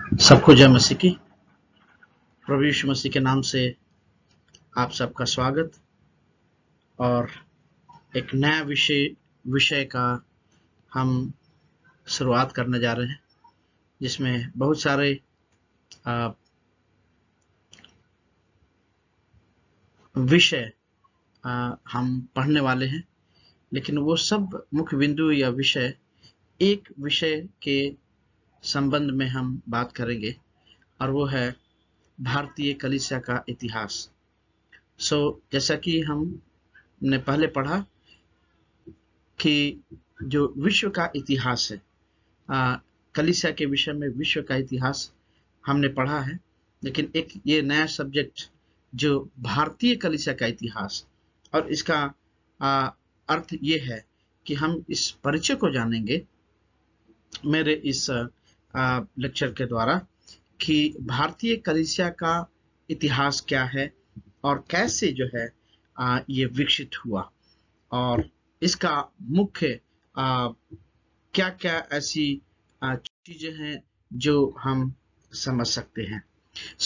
सबको जय मसीह की। प्रभु यीशु मसीह के नाम से आप सबका स्वागत और एक नया विषय का हम शुरुआत करने जा रहे हैं, जिसमें बहुत सारे विषय हम पढ़ने वाले हैं, लेकिन वो सब मुख्य बिंदु या विषय एक विषय के संबंध में हम बात करेंगे, और वो है भारतीय कलीसिया का इतिहास। जैसा कि हमने पहले पढ़ा कि जो विश्व का इतिहास है, कलीसिया के विषय में विश्व का इतिहास हमने पढ़ा है, लेकिन एक ये नया सब्जेक्ट जो भारतीय कलीसिया का इतिहास, और इसका अर्थ ये है कि हम इस परिचय को जानेंगे मेरे इस लेक्चर के द्वारा कि भारतीय कलीसिया का इतिहास क्या है और कैसे जो है ये विकसित हुआ, और इसका मुख्य क्या क्या ऐसी चीजें हैं जो हम समझ सकते हैं।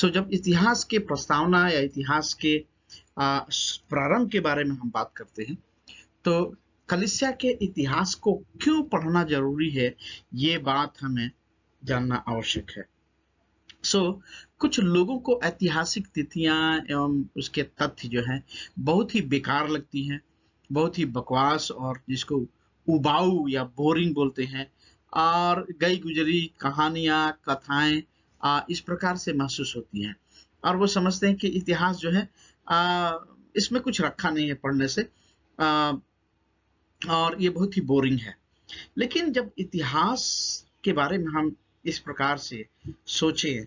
जब इतिहास के प्रस्तावना या इतिहास के प्रारंभ के बारे में हम बात करते हैं, तो कलीसिया के इतिहास को क्यों पढ़ना जरूरी है, ये बात हमें जानना आवश्यक है। कुछ लोगों को ऐतिहासिक तिथियां एवं उसके तथ्य जो हैं बहुत ही बेकार लगती हैं, बहुत ही बकवास, और जिसको उबाऊ या बोरिंग बोलते हैं, और गई गुजरी कहानियां, कथाएं इस प्रकार से महसूस होती हैं, और वो समझते हैं कि इतिहास जो है इसमें कुछ रखा नहीं है पढ़ने से, और ये बहुत ही बोरिंग है। लेकिन जब इतिहास के बारे में हम इस प्रकार से सोचें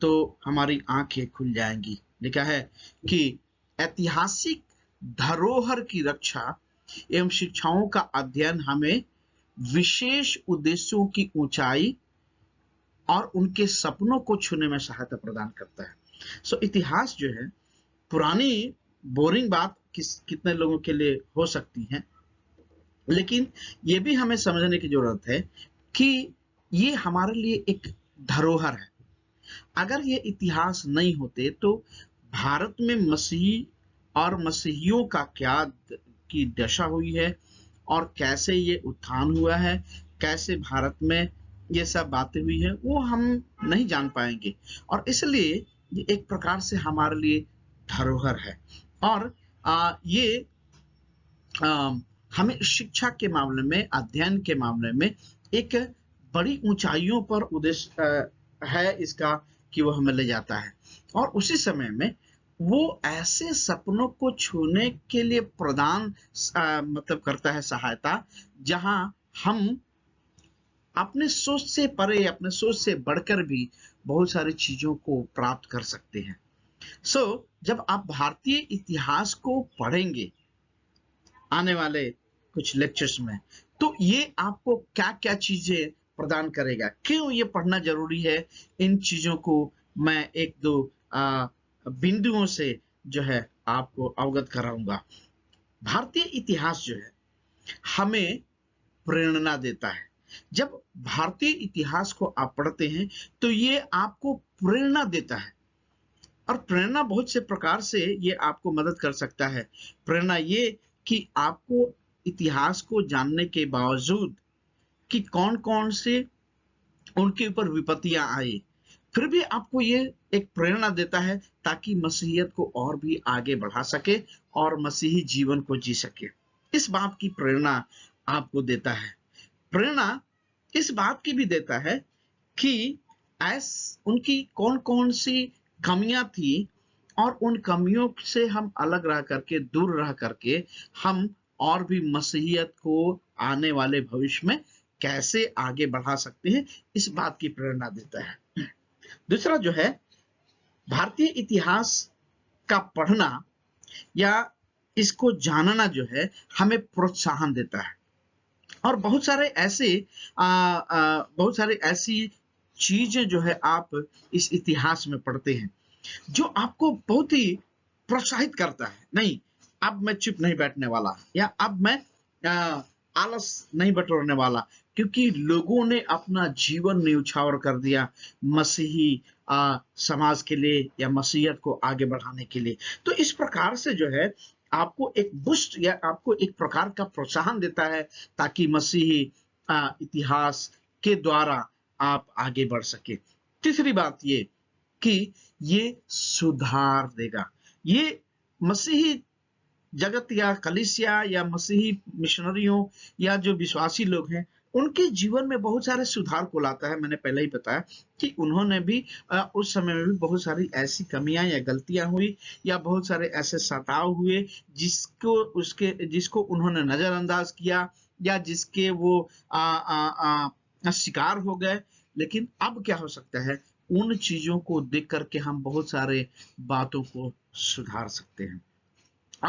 तो हमारी आंखें खुल जाएंगी। लिखा है कि ऐतिहासिक धरोहर की रक्षा एवं शिक्षाओं का अध्ययन हमें विशेष उद्देश्यों की ऊंचाई और उनके सपनों को छूने में सहायता प्रदान करता है। इतिहास जो है, पुरानी बोरिंग बात कितने लोगों के लिए हो सकती है, लेकिन ये भी हमें समझने की जरूरत है कि ये हमारे लिए एक धरोहर है। अगर ये इतिहास नहीं होते तो भारत में मसीह और मसीहियों का क्या की दशा हुई है, और कैसे ये उत्थान हुआ है, कैसे भारत में ये सब बातें हुई है, वो हम नहीं जान पाएंगे। और इसलिए ये एक प्रकार से हमारे लिए धरोहर है, और ये हमें शिक्षा के मामले में, अध्ययन के मामले में एक बड़ी ऊंचाइयों पर उद्देश्य है इसका कि वो हमें ले जाता है, और उसी समय में वो ऐसे सपनों को छूने के लिए प्रदान मतलब करता है सहायता, जहां हम अपने सोच से परे, अपने सोच से बढ़कर भी बहुत सारी चीजों को प्राप्त कर सकते हैं। जब आप भारतीय इतिहास को पढ़ेंगे आने वाले कुछ लेक्चर्स में, तो ये आपको क्या क्या चीजें प्रदान करेगा, क्यों ये पढ़ना जरूरी है, इन चीजों को मैं एक दो बिंदुओं से जो है आपको अवगत कराऊंगा। भारतीय इतिहास जो है हमें प्रेरणा देता है। जब भारतीय इतिहास को आप पढ़ते हैं तो ये आपको प्रेरणा देता है, और प्रेरणा बहुत से प्रकार से ये आपको मदद कर सकता है। प्रेरणा ये कि आपको इतिहास को जानने के बावजूद कि कौन कौन से उनके ऊपर विपत्तियां आई, फिर भी आपको ये एक प्रेरणा देता है ताकि मसीहियत को और भी आगे बढ़ा सके और मसीही जीवन को जी सके। इस बात की प्रेरणा आपको देता है। प्रेरणा इस बात की भी देता है कि उनकी कौन कौन सी कमियां थी, और उन कमियों से हम अलग रह करके, दूर रह करके हम और भी मसीहियत को आने वाले भविष्य में कैसे आगे बढ़ा सकते हैं, इस बात की प्रेरणा देता है। दूसरा जो है, भारतीय इतिहास का पढ़ना या इसको जानना जो है हमें प्रोत्साहन देता है, और बहुत सारे ऐसी चीजें जो है आप इस इतिहास में पढ़ते हैं जो आपको बहुत ही प्रोत्साहित करता है। नहीं, अब मैं चुप नहीं बैठने वाला, या अब मैं आलस नहीं बटोरने वाला, क्योंकि लोगों ने अपना जीवन न्यौछावर कर दिया मसीही समाज के लिए या मसीहत को आगे बढ़ाने के लिए। तो इस प्रकार से जो है आपको एक बूस्ट या आपको एक प्रकार का प्रोत्साहन देता है ताकि मसीही इतिहास के द्वारा आप आगे बढ़ सके। तीसरी बात ये कि ये सुधार देगा। ये मसीही जगत या कलीसिया या मसीही मिशनरियों या जो विश्वासी लोग हैं उनके जीवन में बहुत सारे सुधार को लाता है। मैंने पहले ही बताया कि उन्होंने भी उस समय में भी बहुत सारी ऐसी कमियां या गलतियां हुई या बहुत सारे ऐसे सताव हुए जिसको उन्होंने नजरअंदाज किया या जिसके वो शिकार हो गए। लेकिन अब क्या हो सकता है, उन चीजों को देख करके हम बहुत सारे बातों को सुधार सकते हैं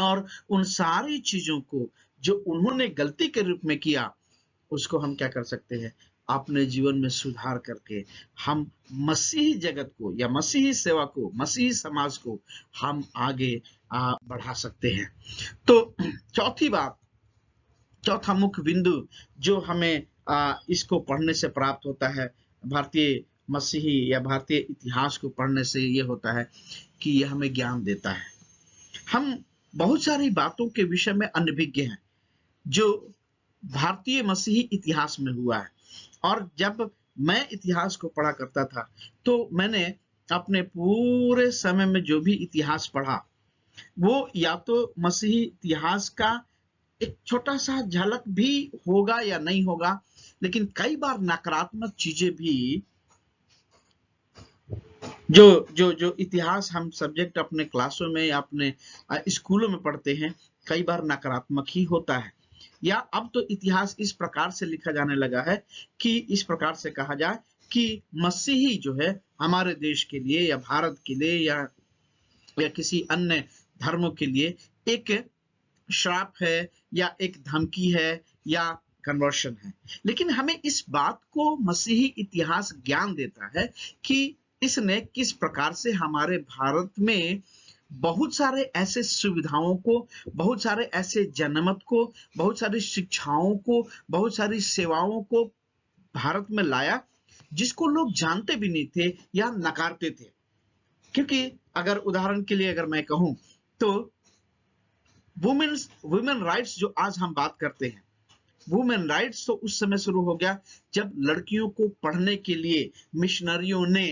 और उन सारी चीजों को जो उन्होंने गलती के रूप में किया उसको हम क्या कर सकते हैं, अपने जीवन में सुधार करके हम मसीही जगत को या मसीही सेवा को, मसीही समाज को हम आगे बढ़ा सकते हैं। तो चौथी बात, चौथा मुख्य बिंदु जो हमें इसको पढ़ने से प्राप्त होता है, भारतीय मसीही या भारतीय इतिहास को पढ़ने से ये होता है कि यह हमें ज्ञान देता है। हम बहुत सारी बातों के विषय में अनभिज्ञ हैं जो भारतीय मसीही इतिहास में हुआ है। और जब मैं इतिहास को पढ़ा करता था तो मैंने अपने पूरे समय में जो भी इतिहास पढ़ा वो या तो मसीही इतिहास का एक छोटा सा झलक भी होगा या नहीं होगा, लेकिन कई बार नकारात्मक चीजें भी जो इतिहास हम सब्जेक्ट अपने क्लासों में या अपने स्कूलों में पढ़ते हैं कई बार नकारात्मक ही होता है। या अब तो इतिहास इस प्रकार से लिखा जाने लगा है कि इस प्रकार से कहा जाए कि मसीही जो है हमारे देश के लिए या भारत के लिए या किसी अन्य धर्मों के लिए एक श्राप है या एक धमकी है या कन्वर्शन है। लेकिन हमें इस बात को मसीही इतिहास ज्ञान देता है कि इसने किस प्रकार से हमारे भारत में बहुत सारे ऐसे सुविधाओं को, बहुत सारे ऐसे जनमत को, बहुत सारी शिक्षाओं को, बहुत सारी सेवाओं को भारत में लाया जिसको लोग जानते भी नहीं थे या नकारते थे। क्योंकि अगर उदाहरण के लिए अगर मैं कहूं तो वुमेन राइट्स जो आज हम बात करते हैं, वुमेन राइट्स तो उस समय शुरू हो गया जब लड़कियों को पढ़ने के लिए मिशनरियों ने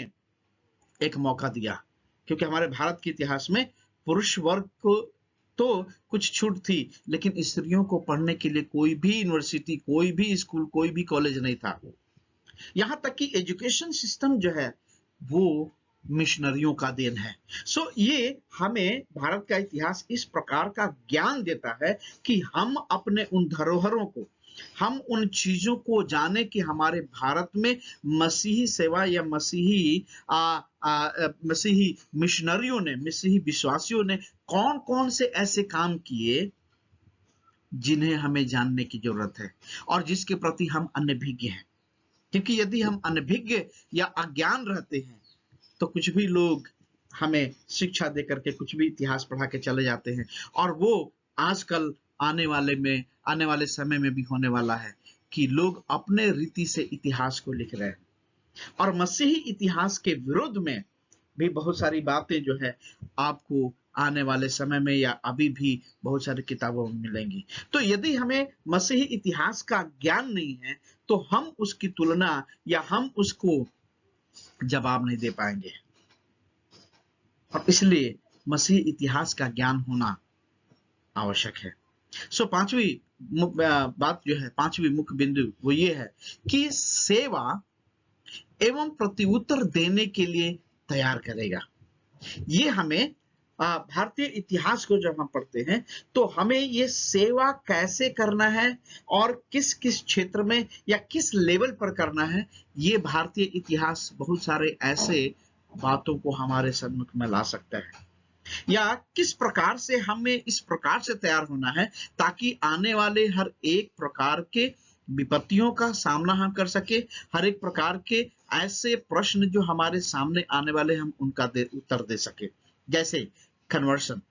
एक मौका दिया। क्योंकि हमारे भारत के इतिहास में पुरुष वर्ग को तो कुछ छूट थी लेकिन स्त्रियों को पढ़ने के लिए कोई भी यूनिवर्सिटी, कोई भी स्कूल, कोई भी कॉलेज नहीं था। यहां तक कि एजुकेशन सिस्टम जो है वो मिशनरियों का देन है। सो ये हमें भारत का इतिहास इस प्रकार का ज्ञान देता है कि हम अपने उन धरोहरों को, हम उन चीजों को जाने कि हमारे भारत में मसीही सेवा या मसीही मिशनरियों ने, मसीही विश्वासियों ने कौन कौन से ऐसे काम किए जिन्हें हमें जानने की जरूरत है और जिसके प्रति हम अनभिज्ञ हैं। क्योंकि यदि हम अनभिज्ञ या अज्ञान रहते हैं तो कुछ भी लोग हमें शिक्षा देकर के कुछ भी इतिहास पढ़ा के चले जाते हैं और वो आजकल आने वाले समय में भी होने वाला है कि लोग अपने रीति से इतिहास को लिख रहे हैं। और मसीही इतिहास के विरोध में भी बहुत सारी बातें जो है आपको आने वाले समय में या अभी भी बहुत सारी किताबों में मिलेंगी। तो यदि हमें मसीही इतिहास का ज्ञान नहीं है तो हम उसकी तुलना या हम उसको जवाब नहीं दे पाएंगे। और इसलिए मसीही इतिहास का ज्ञान होना आवश्यक है। सो पांचवी बात जो है, पांचवी मुख्य बिंदु वो ये है कि सेवा एवं प्रत्युत्तर देने के लिए तैयार करेगा। ये हमें भारतीय इतिहास को जब हम पढ़ते हैं तो हमें ये सेवा कैसे करना है और किस किस क्षेत्र में या किस लेवल पर करना है, ये भारतीय इतिहास बहुत सारे ऐसे बातों को हमारे सम्मुख में ला सकता है। या किस प्रकार से हमें इस प्रकार से तैयार होना है ताकि आने वाले हर एक प्रकार के विपत्तियों का सामना हम कर सके, हर एक प्रकार के ऐसे प्रश्न जो हमारे सामने आने वाले हम उनका उत्तर दे सके। जैसे कन्वर्शन,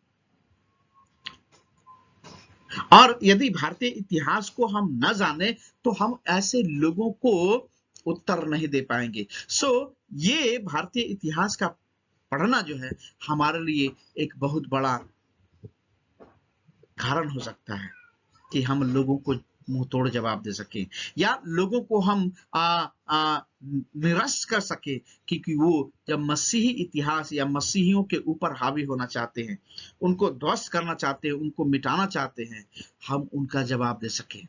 और यदि भारतीय इतिहास को हम न जाने तो हम ऐसे लोगों को उत्तर नहीं दे पाएंगे। ये भारतीय इतिहास का पढ़ना जो है हमारे लिए एक बहुत बड़ा कारण हो सकता है कि हम लोगों को मुंह तोड़ जवाब दे सके, या लोगों को हम निरस्त कर सके, क्योंकि वो जब मसीही इतिहास या मसीहियों के ऊपर हावी होना चाहते हैं, उनको ध्वस्त करना चाहते हैं, उनको मिटाना चाहते हैं, हम उनका जवाब दे सके।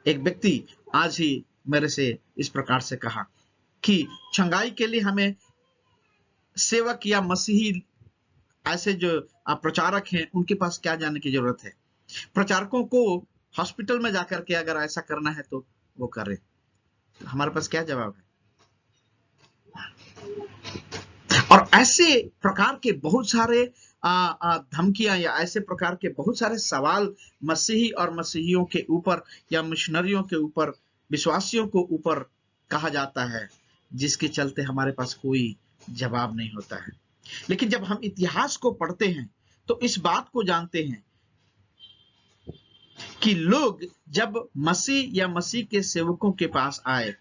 एक व्यक्ति आज ही मेरे से इस प्रकार से कहा कि छंगाई के लिए हमें सेवक या मसीही ऐसे जो प्रचारक हैं उनके पास क्या जाने की जरूरत है। प्रचारकों को हॉस्पिटल में जाकर के अगर ऐसा करना है तो वो करे, हमारे पास क्या जवाब है। और ऐसे प्रकार के बहुत सारे धमकियां या ऐसे प्रकार के बहुत सारे सवाल मसीही और मसीहियों के ऊपर या मिशनरियों के ऊपर, विश्वासियों को ऊपर कहा जाता है, जिसके चलते हमारे पास कोई जवाब नहीं होता है। लेकिन जब हम इतिहास को पढ़ते हैं तो इस बात को जानते हैं कि लोग जब मसीह या मसीह के सेवकों के पास आए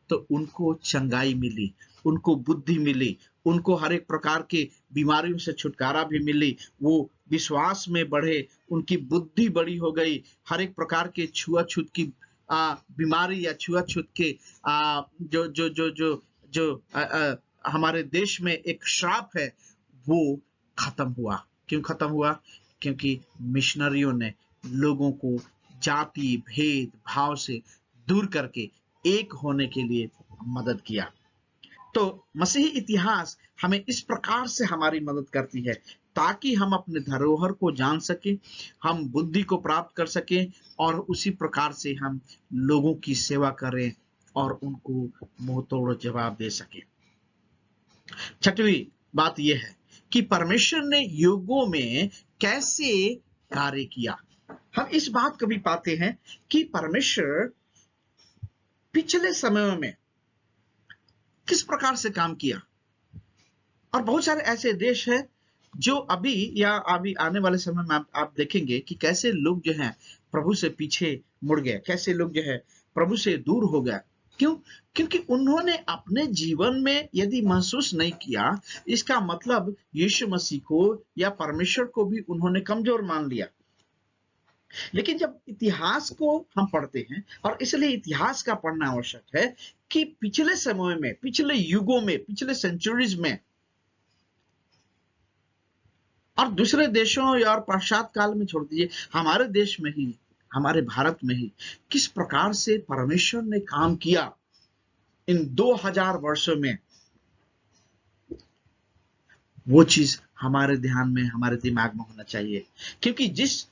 तो उनको चंगाई मिली, उनको बुद्धि मिली, उनको हर एक प्रकार के बीमारियों से छुटकारा भी मिली, वो विश्वास में बढ़े, उनकी बुद्धि बड़ी हो गई, हर एक प्रकार के छुआछूत की बीमारी या छुआछूत के जो जो जो जो जो हमारे देश में एक श्राप है वो खत्म हुआ। क्यों खत्म हुआ? क्योंकि मिशनरियों ने लोगों को जाति भेद भाव से दूर करके एक होने के लिए मदद किया। तो मसीही इतिहास हमें इस प्रकार से हमारी मदद करती है ताकि हम अपने धरोहर को जान सके, हम बुद्धि को प्राप्त कर सके और उसी प्रकार से हम लोगों की सेवा करें और उनको मुंह तोड़ जवाब दे सके। छठवीं बात यह है कि परमेश्वर ने युगों में कैसे कार्य किया। हम इस बात को भी पाते हैं कि परमेश्वर पिछले समयों में किस प्रकार से काम किया। और बहुत सारे ऐसे देश हैं जो अभी या अभी आने वाले समय में आप देखेंगे कि कैसे लोग जो हैं प्रभु से पीछे मुड़ गए, कैसे लोग जो है प्रभु से दूर हो गए। क्यों? क्योंकि उन्होंने अपने जीवन में यदि महसूस नहीं किया, इसका मतलब यीशु मसीह को या परमेश्वर को भी उन्होंने कमजोर मान लिया। लेकिन जब इतिहास को हम पढ़ते हैं, और इसलिए इतिहास का पढ़ना आवश्यक है कि पिछले समय में, पिछले युगों में, पिछले सेंचुरीज में और दूसरे देशों और पश्चात काल में छोड़ दीजिए, हमारे देश में ही, हमारे भारत में ही किस प्रकार से परमेश्वर ने काम किया इन 2000 वर्षों में, वो चीज हमारे ध्यान में, हमारे दिमाग में होना चाहिए। क्योंकि जिस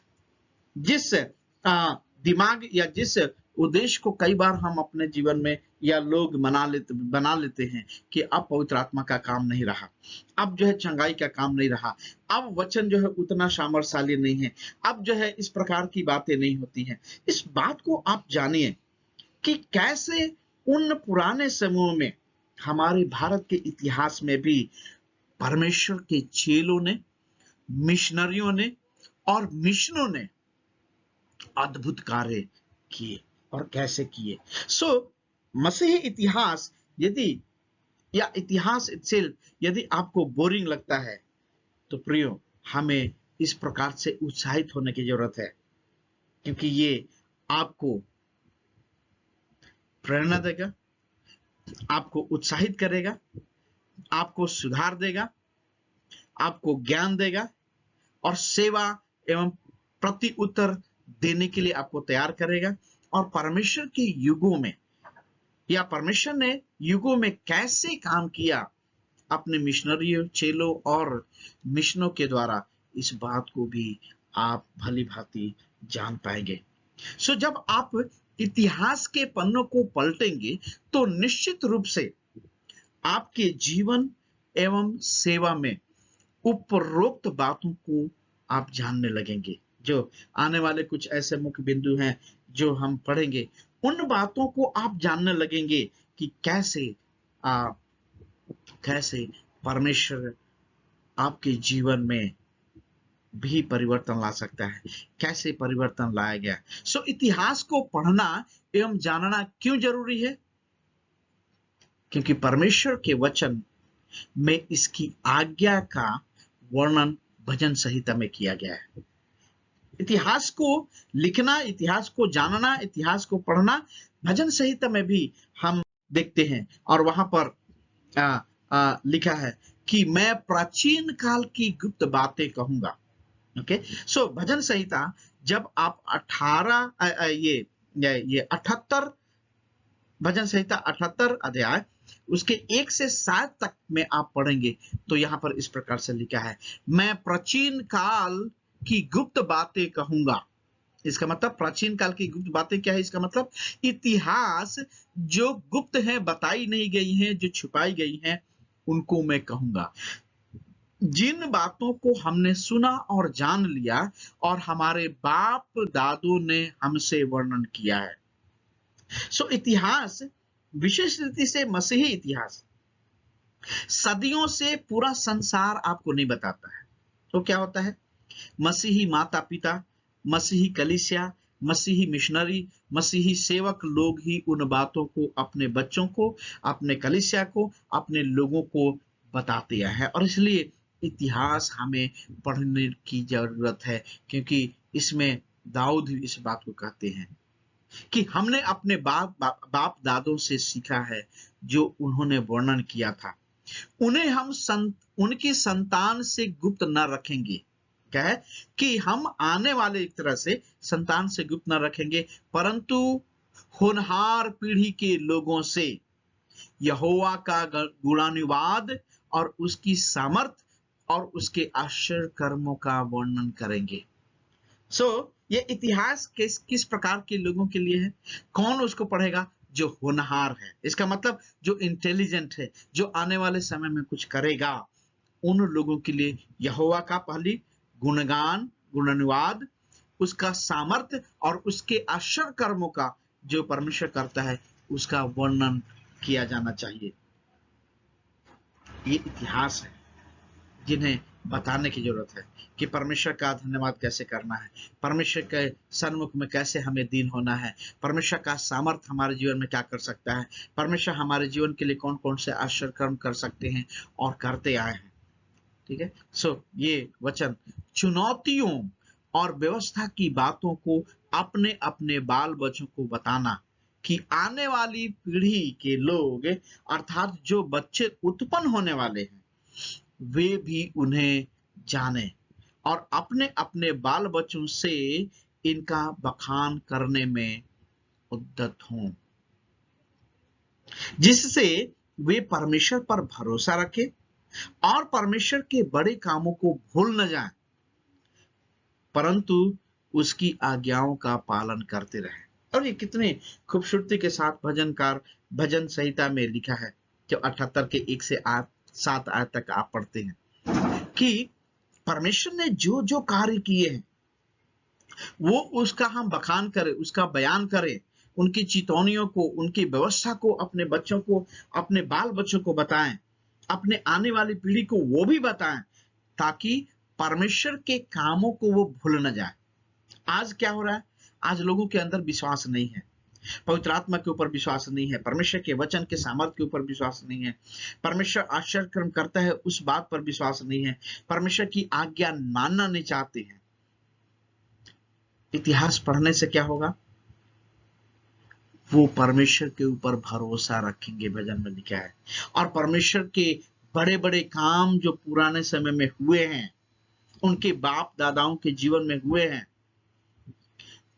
दिमाग या जिस उद्देश्य को कई बार हम अपने जीवन में या लोग बना लेते हैं कि अब पवित्र आत्मा का काम नहीं रहा, अब जो है चंगाई का काम नहीं रहा, अब वचन जो है उतना सामर्थ्यशाली नहीं है, अब जो है इस प्रकार की बातें नहीं होती हैं। इस बात को आप जानिए कि कैसे उन पुराने समयों में हमारे भारत के इतिहास में भी परमेश्वर के चेलों ने, मिशनरियों ने और मिशनों ने अद्भुत कार्य किए और कैसे किए। मसीही इतिहास या इतिहास इटसेल्फ यदि आपको बोरिंग लगता है तो प्रियो, हमें इस प्रकार से उत्साहित होने की जरूरत है, क्योंकि ये आपको प्रेरणा देगा, आपको उत्साहित करेगा, आपको सुधार देगा, आपको ज्ञान देगा और सेवा एवं प्रति उत्तर देने के लिए आपको तैयार करेगा। और परमेश्वर के युगों में या परमेश्वर ने युगों में कैसे काम किया अपने मिशनरियों, चेलों और मिशनों के द्वारा, इस बात को भी आप भली भांति जान पाएंगे। जब आप इतिहास के पन्नों को पलटेंगे तो निश्चित रूप से आपके जीवन एवं सेवा में उपरोक्त बातों को आप जानने लगेंगे। जो आने वाले कुछ ऐसे मुख्य बिंदु हैं जो हम पढ़ेंगे, उन बातों को आप जानने लगेंगे कि कैसे परमेश्वर आपके जीवन में भी परिवर्तन ला सकता है। कैसे परिवर्तन लाया गया? सो इतिहास को पढ़ना एवं जानना क्यों जरूरी है? क्योंकि परमेश्वर के वचन में इसकी आज्ञा का वर्णन भजन संहिता में किया गया है। इतिहास को लिखना, इतिहास को जानना, इतिहास को पढ़ना भजन संहिता में भी हम देखते हैं, और वहां पर लिखा है कि मैं प्राचीन काल की गुप्त बातें कहूंगा। ओके, सो भजन संहिता जब आप 78 भजन संहिता 78 अध्याय उसके 1 से 7 तक में आप पढ़ेंगे तो यहां पर इस प्रकार से लिखा है, मैं प्राचीन काल की गुप्त बातें कहूंगा। इसका मतलब प्राचीन काल की गुप्त बातें क्या है? इसका मतलब इतिहास जो गुप्त है, बताई नहीं गई है, जो छुपाई गई है, उनको मैं कहूंगा। जिन बातों को हमने सुना और जान लिया और हमारे बाप दादों ने हमसे वर्णन किया है। सो इतिहास, विशेष रीति से मसीही इतिहास, सदियों से पूरा संसार आपको नहीं बताता है। तो क्या होता है? मसीही माता पिता, मसीही कलीसिया, मसीही मिशनरी, मसीही सेवक लोग ही उन बातों को अपने बच्चों को, अपने कलीसिया को, अपने लोगों को बताते हैं। और इसलिए इतिहास हमें पढ़ने की जरूरत है, क्योंकि इसमें दाऊद इस बात को कहते हैं कि हमने अपने बाप दादों से सीखा है जो उन्होंने वर्णन किया था, उन्हें हम उनकी संतान से गुप्त न रखेंगे। क्या है? कि हम आने वाले एक तरह से संतान से गुप्त न रखेंगे, परंतु होनहार पीढ़ी के लोगों से यहोवा का गुणानुवाद और उसकी सामर्थ और उसके आश्चर्य कर्मों का वर्णन करेंगे। ये इतिहास किस प्रकार के लोगों के लिए है? कौन उसको पढ़ेगा? जो होनहार है। इसका मतलब जो इंटेलिजेंट है, जो आने वाले समय में कुछ करेगा, उन लोगों के लिए यहोवा का पहली गुणगान, गुणानुवाद, उसका सामर्थ्य और उसके आश्चर्य कर्मों का जो परमेश्वर करता है, उसका वर्णन किया जाना चाहिए। ये इतिहास है जिन्हें बताने की जरूरत है कि परमेश्वर का धन्यवाद कैसे करना है, परमेश्वर के सन्मुख में कैसे हमें दीन होना है, परमेश्वर का सामर्थ्य हमारे जीवन में क्या कर सकता है, परमेश्वर हमारे जीवन के लिए कौन कौन से आश्चर्य कर्म कर सकते हैं और करते आए हैं। ठीक है। ये वचन चुनौतियों और व्यवस्था की बातों को अपने अपने बाल बच्चों को बताना कि आने वाली पीढ़ी के लोग, अर्थात जो बच्चे उत्पन्न होने वाले हैं, वे भी उन्हें जाने और अपने अपने बाल बच्चों से इनका बखान करने में उद्यत हों, जिससे वे परमेश्वर पर भरोसा रखें और परमेश्वर के बड़े कामों को भूल न जाएं, परंतु उसकी आज्ञाओं का पालन करते रहें। और ये कितने खूबसूरती के साथ भजनकार भजन संहिता में लिखा है, जो 78 के 1 से 7 आयत तक आप पढ़ते हैं कि परमेश्वर ने जो जो कार्य किए हैं वो उसका हम बखान करें, उसका बयान करें, उनकी चितौनियों को, उनकी व्यवस्था को अपने बच्चों को, अपने बाल बच्चों को बताएं, अपने आने वाली पीढ़ी को वो भी बताएं, ताकि परमेश्वर के कामों को वो भूल न जाए। आज क्या हो रहा है? आज लोगों के अंदर विश्वास नहीं है, पवित्र आत्मा के ऊपर विश्वास नहीं है, परमेश्वर के वचन के सामर्थ्य के ऊपर विश्वास नहीं है, परमेश्वर आश्चर्य कर्म करता है उस बात पर विश्वास नहीं है, परमेश्वर की आज्ञा मानना नहीं चाहते हैं। इतिहास पढ़ने से क्या होगा? वो परमेश्वर के ऊपर भरोसा रखेंगे, भजन में लिखा है, और परमेश्वर के बड़े बड़े काम जो पुराने समय में हुए हैं, उनके बाप दादाओं के जीवन में हुए हैं,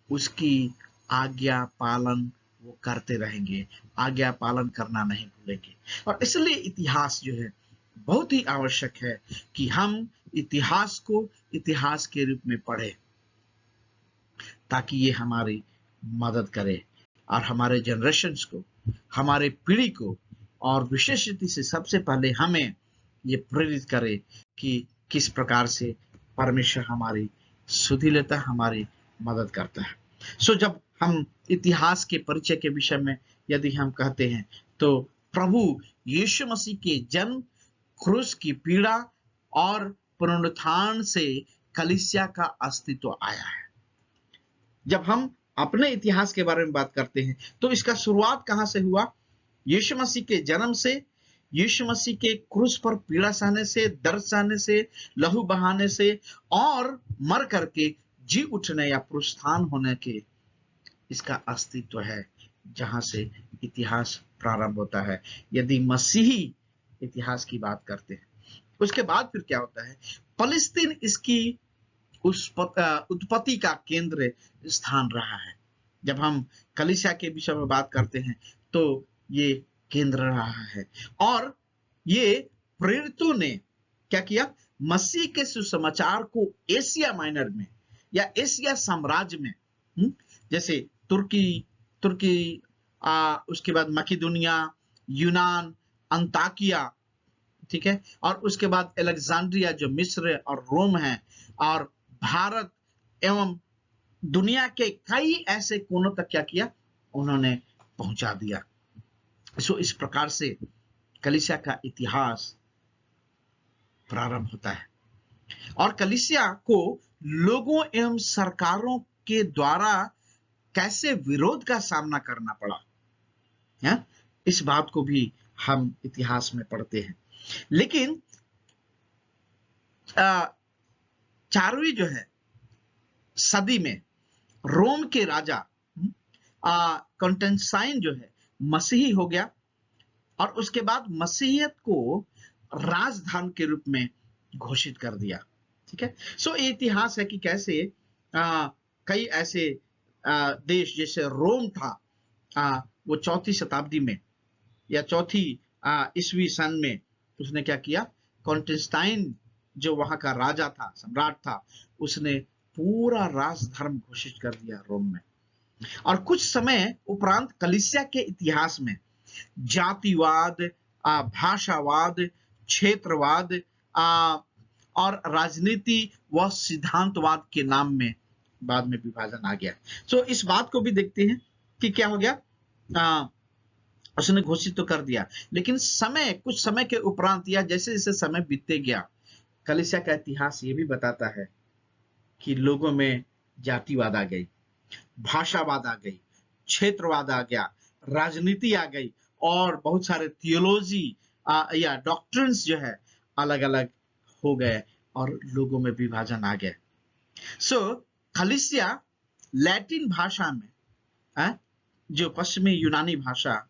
उसकी आज्ञा पालन वो करते रहेंगे, आज्ञा पालन करना नहीं भूलेंगे। और इसलिए इतिहास जो है बहुत ही आवश्यक है कि हम इतिहास को इतिहास के रूप में पढ़ें, ताकि ये हमारी मदद करे और हमारे जनरेशन्स को, हमारे पीढ़ी को, और विशेष रीति से सबसे पहले हमें ये प्रेरित करे कि किस प्रकार से परमेश्वर हमारी सुधि लेता है, हमारी मदद करता है। जब हम इतिहास के परिचय के विषय में यदि हम कहते हैं, तो प्रभु यीशु मसीह के जन्म, क्रूस की पीड़ा और पुनरुत्थान से कलीसिया का अस्तित्व आया है। जब हम अपने इतिहास के बारे में बात करते हैं तो इसका शुरुआत कहां से हुआ? यीशु मसीह के जन्म से, यीशु मसीह के क्रूस पर पीड़ा सहने से, दर्द सहने से, लहू बहाने से और मर करके जी उठने या पुनरुत्थान होने के इसका अस्तित्व है, जहां से इतिहास प्रारंभ होता है। यदि मसीही इतिहास की बात करते हैं, उसके बाद फिर क्या होता है? फलस्तीन इसकी उस उत्पत्ति का केंद्र स्थान रहा है। जब हम कलीसिया के विषय में बात करते हैं तो ये केंद्र रहा है। और ये प्रेरितों ने क्या किया? मसीह के सुसमाचार को एशिया माइनर में या एशिया साम्राज्य में, जैसे तुर्की उसके बाद मकिदुनिया, यूनान, अंताकिया, ठीक है, और उसके बाद अलेक्जेंड्रिया जो मिस्र और रोम है, और भारत एवं दुनिया के कई ऐसे कोनों तक क्या किया? उन्होंने पहुंचा दिया। सो इस प्रकार से कलीसिया का इतिहास प्रारंभ होता है। और कलीसिया को लोगों एवं सरकारों के द्वारा कैसे विरोध का सामना करना पड़ा है, इस बात को भी हम इतिहास में पढ़ते हैं। लेकिन 4वीं जो है सदी में रोम के राजा कॉन्स्टेंटाइन जो है मसीही हो गया, और उसके बाद मसीहियत को राजधर्म के रूप में घोषित कर दिया। ठीक है, सो ये इतिहास है कि कैसे कई ऐसे देश, जैसे रोम था, वो 4वीं शताब्दी में या 4वीं ईस्वी सन में उसने क्या किया? कॉन्स्टेंटाइन जो वहां का राजा था, सम्राट था, उसने पूरा राजधर्म घोषित कर दिया रोम में। और कुछ समय उपरांत कलीसिया के इतिहास में जातिवाद, भाषावाद, क्षेत्रवाद और राजनीति व सिद्धांतवाद के नाम में बाद में विभाजन आ गया। सो इस बात को भी देखते हैं कि क्या हो गया? उसने घोषित तो कर दिया, लेकिन कुछ समय के उपरांत या जैसे जैसे समय बीतते गया, कलीसिया का इतिहास ये भी बताता है कि लोगों में जातिवाद आ गई, भाषावाद आ गई, क्षेत्रवाद आ गया, राजनीति आ गई, और बहुत सारे थियोलॉजी या डॉक्ट्रिन्स जो है अलग अलग हो गए और लोगों में विभाजन आ गए। सो कलीसिया लैटिन भाषा में, जो पश्चिमी यूनानी भाषा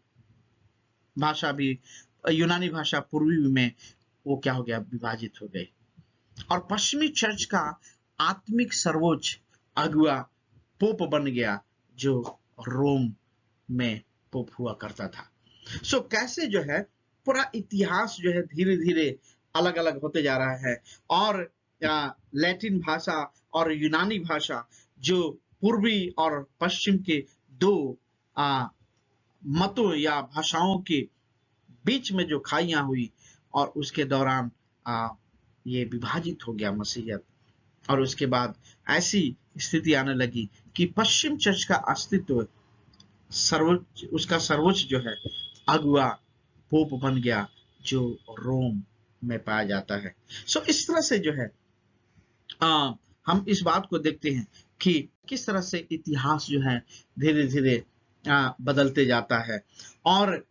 भी, यूनानी भाषा पूर्वी में वो क्या हो गया? विभाजित हो गई। और पश्चिमी चर्च का आत्मिक सर्वोच्च अगुआ पोप बन गया, जो रोम में पोप हुआ करता था। सो कैसे जो है पूरा इतिहास जो है धीरे धीरे अलग अलग होते जा रहा है, और लैटिन भाषा और यूनानी भाषा, जो पूर्वी और पश्चिम के दो मतों या भाषाओं के बीच में जो खाइयां हुई, और उसके दौरान ये विभाजित हो गया मसीहियत। और उसके बाद ऐसी स्थिति आने लगी कि पश्चिम चर्च का अस्तित्व सर्वोच्च, उसका सर्वोच्च जो है अगुआ पोप बन गया, जो रोम में पाया जाता है। सो इस तरह से जो है हम इस बात को देखते हैं कि किस तरह से इतिहास जो है धीरे धीरे बदलते जाता है। और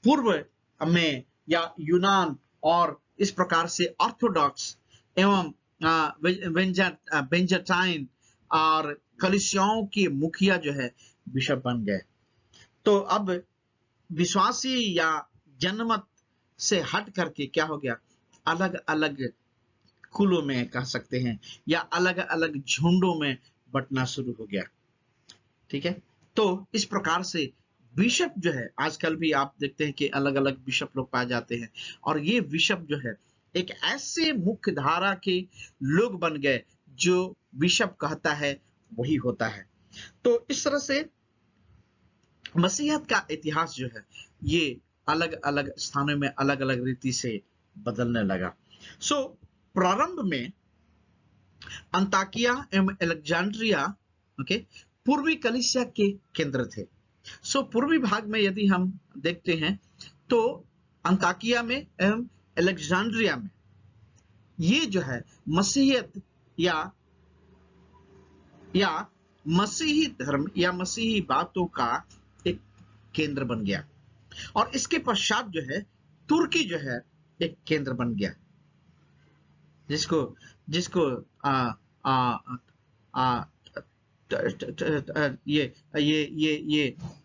पूर्व में या यूनान और इस प्रकार से ऑर्थोडॉक्स एवं बेंजाटाइन और कलीसियाओं के मुखिया जो है बिशप बन गए। तो अब विश्वासी या जनमत से हट करके क्या हो गया? अलग अलग कुलों में कह सकते हैं, या अलग अलग झुंडों में बंटना शुरू हो गया। ठीक है, तो इस प्रकार से बिशप जो है, आजकल भी आप देखते हैं कि अलग अलग बिशप लोग पाए जाते हैं, और ये बिशप जो है एक ऐसे मुख्य धारा के लोग बन गए, जो बिशप कहता है वही होता है। तो इस तरह से मसीहत का इतिहास जो है ये अलग अलग स्थानों में अलग अलग रीति से बदलने लगा। सो प्रारंभ में अंताकिया एवं अलेक्जेंड्रिया पूर्वी कलीसिया के केंद्र थे। सो पूर्वी भाग में यदि हम देखते हैं तो अंताकिया में एवं अलेक्जेंड्रिया में ये जो है मसीहियत या या मसीही धर्म या मसीही बातों का एक केंद्र बन गया। और इसके पश्चात जो है तुर्की जो है एक केंद्र बन गया, जिसको जिसको आ, आ, आ, ये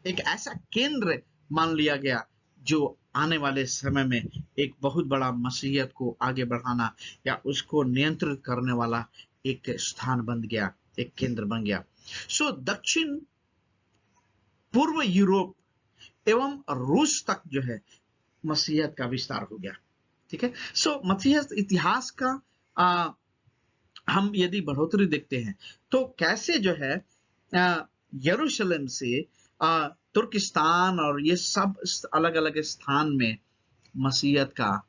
एक ऐसा केंद्र मान लिया गया जो आने वाले समय में एक बहुत बड़ा मसीहियत को आगे बढ़ाना या उसको नियंत्रित करने वाला एक स्थान बन गया, एक केंद्र बन गया। सो दक्षिण पूर्व यूरोप एवं रूस तक जो है मसीहियत का विस्तार हो गया। ठीक है। सो मसीहियत इतिहास का हम यदि बढ़ोतरी देखते हैं तो कैसे जो है यरूशलेम से तुर्किस्तान और ये सब अलग अलग स्थान में मसीहत का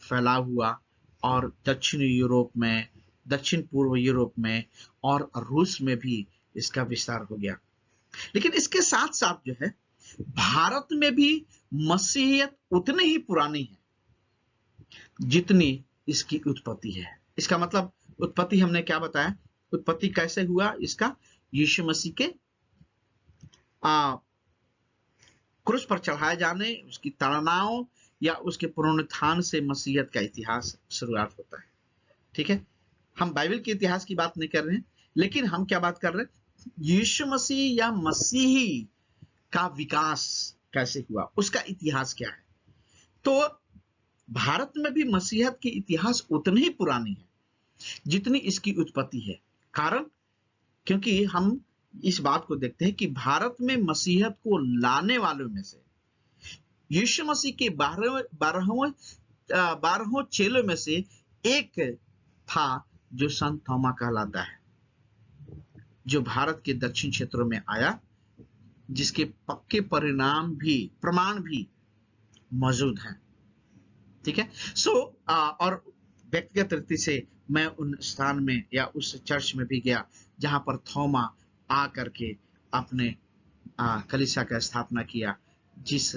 फैलाव हुआ, और दक्षिण यूरोप में, दक्षिण पूर्व यूरोप में और रूस में भी इसका विस्तार हो गया। लेकिन इसके साथ साथ जो है भारत में भी मसीहियत उतनी ही पुरानी है जितनी इसकी उत्पत्ति है। इसका मतलब उत्पत्ति हमने क्या बताया, उत्पत्ति कैसे हुआ इसका, यीशु मसीह के क्रूस पर चढ़ाए जाने, उसकी ताड़नाओं या उसके पुनरुत्थान से मसीहत का इतिहास शुरुआत होता है। ठीक है। हम बाइबल के इतिहास की बात नहीं कर रहे हैं, लेकिन हम क्या बात कर रहे हैं, यीशु मसीह या मसीही का विकास कैसे हुआ, उसका इतिहास क्या है। तो भारत में भी मसीहत की इतिहास उतनी ही पुरानी है जितनी इसकी उत्पत्ति है। कारण, क्योंकि हम इस बात को देखते हैं कि भारत में मसीहत को लाने वालों में से यीशु मसीह के 12 चेलों में से एक था जो संत थोमा कहलाता है, जो भारत के दक्षिण क्षेत्रों में आया, जिसके पक्के प्रमाण भी मौजूद हैं। ठीक है। सो और व्यक्तिगत रीति से मैं उन स्थान में या उस चर्च में भी गया जहां पर थोमा आ करके अपने कलीसिया का स्थापना किया, जिस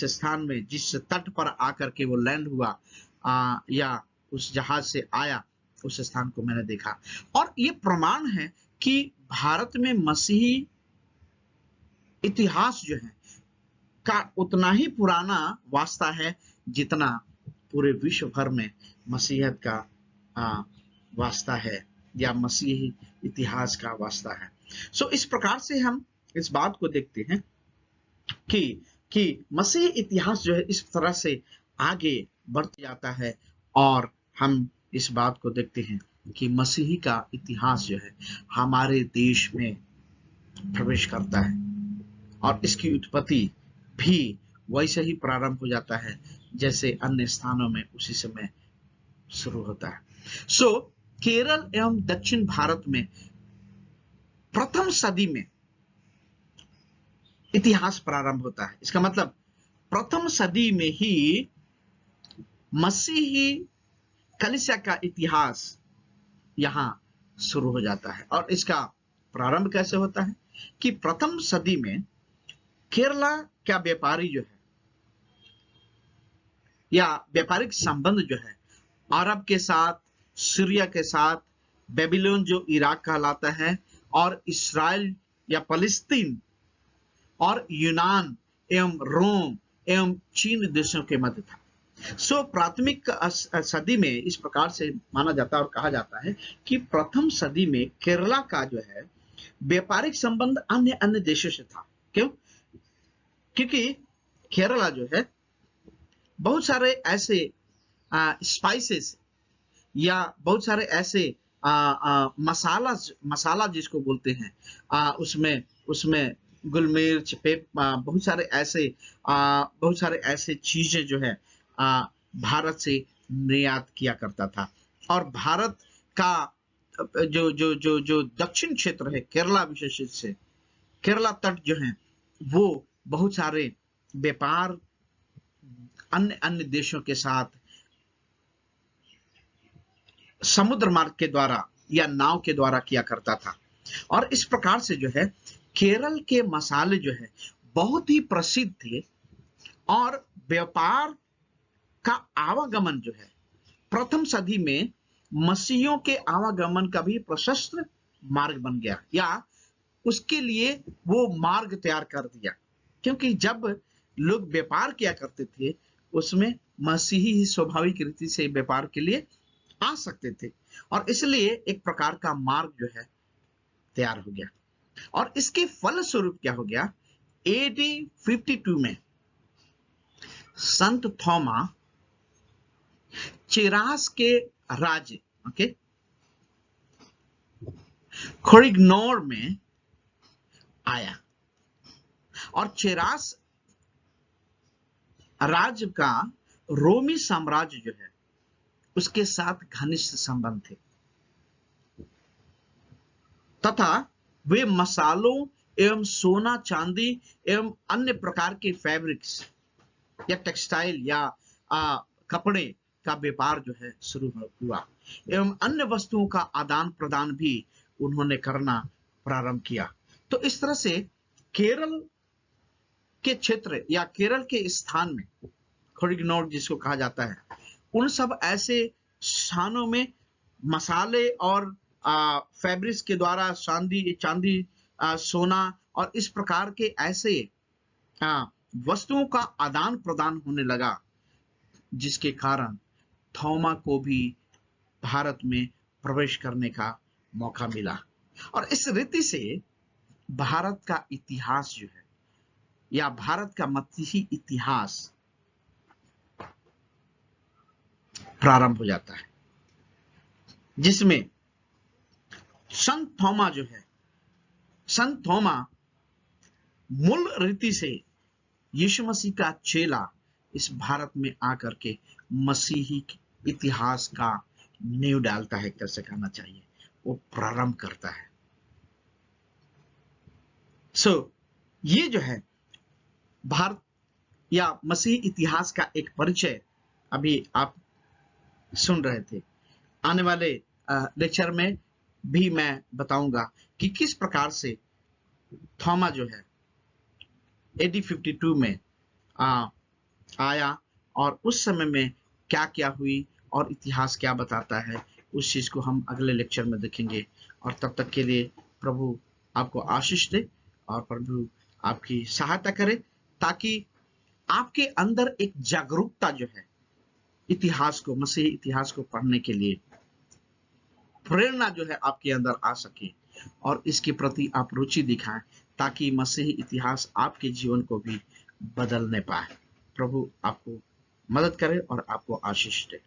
स्थान में, जिस तट पर आकर के वो लैंड हुआ या उस जहाज से आया, उस स्थान को मैंने देखा। और ये प्रमाण है कि भारत में मसीही इतिहास जो है का उतना ही पुराना वास्ता है जितना पूरे विश्व भर में मसीहत का वास्ता है या मसीही इतिहास का वास्ता है। सो इस प्रकार से हम इस बात को देखते हैं कि मसीही इतिहास जो है इस तरह से आगे बढ़ता जाता है, और हम इस बात को देखते हैं कि मसीही का इतिहास जो है हमारे देश में प्रवेश करता है, और इसकी उत्पत्ति भी वैसे ही प्रारंभ हो जाता है जैसे अन्य स्थानों में उसी समय शुरू होता है। सो केरल एवं दक्षिण भारत में प्रथम सदी में इतिहास प्रारंभ होता है। इसका मतलब प्रथम सदी में ही मसीही कलीसिया का इतिहास यहां शुरू हो जाता है। और इसका प्रारंभ कैसे होता है कि प्रथम सदी में केरला का व्यापारी जो है या व्यापारिक संबंध जो है अरब के साथ, सीरिया के साथ, बेबीलोन जो इराक कहलाता है, और इस्राएल या फलस्तीन और यूनान एवं रोम एवं चीन देशों के मध्य था। सो प्राथमिक सदी में इस प्रकार से माना जाता है और कहा जाता है कि प्रथम सदी में केरला का जो है व्यापारिक संबंध अन्य अन्य देशों से था। क्यों? क्योंकि केरला जो है बहुत सारे ऐसे स्पाइसेस या बहुत सारे ऐसे मसाला जिसको बोलते हैं, उसमें गुल मिर्च, बहुत सारे ऐसे चीजें जो है भारत से निर्यात किया करता था। और भारत का जो दक्षिण क्षेत्र है केरला, विशेष से केरला तट जो है वो बहुत सारे व्यापार अन्य अन्य देशों के साथ समुद्र मार्ग के द्वारा या नाव के द्वारा किया करता था। और इस प्रकार से जो है केरल के मसाले जो है बहुत ही प्रसिद्ध थे, और व्यापार का आवागमन जो है प्रथम सदी में मसीहियों के आवागमन का भी प्रशस्त मार्ग बन गया, या उसके लिए वो मार्ग तैयार कर दिया। क्योंकि जब लोग व्यापार किया करते थे, उसमें मसीही ही स्वाभाविक रीति से व्यापार के लिए आ सकते थे, और इसलिए एक प्रकार का मार्ग जो है तैयार हो गया। और इसके फलस्वरूप क्या हो गया, एडी 52 में संत थोमा चिरास के राज्य खोरिग्नोर में आया, और चिरास राज्य का रोमी साम्राज्य जो है उसके साथ घनिष्ठ संबंध थे, तथा वे मसालों एवं सोना चांदी एवं अन्य प्रकार के फैब्रिक्स या टेक्सटाइल या कपड़े का व्यापार जो है शुरू हुआ, एवं अन्य वस्तुओं का आदान प्रदान भी उन्होंने करना प्रारंभ किया। तो इस तरह से केरल के क्षेत्र या केरल के स्थान में खोरिग्नोर जिसको कहा जाता है, उन सब ऐसे स्थानों में मसाले और फैब्रिक्स के द्वारा चांदी सोना और इस प्रकार के ऐसे वस्तुओं का आदान प्रदान होने लगा, जिसके कारण थोमा को भी भारत में प्रवेश करने का मौका मिला। और इस रीति से भारत का इतिहास जो है, या भारत का मसीही इतिहास प्रारंभ हो जाता है, जिसमें संत थोमा जो है, संत थोमा मूल रीति से यीशु मसीह का चेला इस भारत में आकर के मसीही इतिहास का नींव डालता है, कैसे कहना चाहिए, वो प्रारंभ करता है। ये जो है भारत या मसीही इतिहास का एक परिचय अभी आप सुन रहे थे। आने वाले लेक्चर में भी मैं बताऊंगा कि किस प्रकार से थोमा जो है एडी 52 में आया, और उस समय में क्या क्या हुई और इतिहास क्या बताता है, उस चीज को हम अगले लेक्चर में देखेंगे। और तब तक के लिए प्रभु आपको आशीष दे और प्रभु आपकी सहायता करे, ताकि आपके अंदर एक जागरूकता जो है इतिहास को, मसीही इतिहास को पढ़ने के लिए प्रेरणा जो है आपके अंदर आ सके, और इसके प्रति आप रुचि दिखाएं, ताकि मसीही इतिहास आपके जीवन को भी बदलने पाए। प्रभु आपको मदद करे और आपको आशीष दे।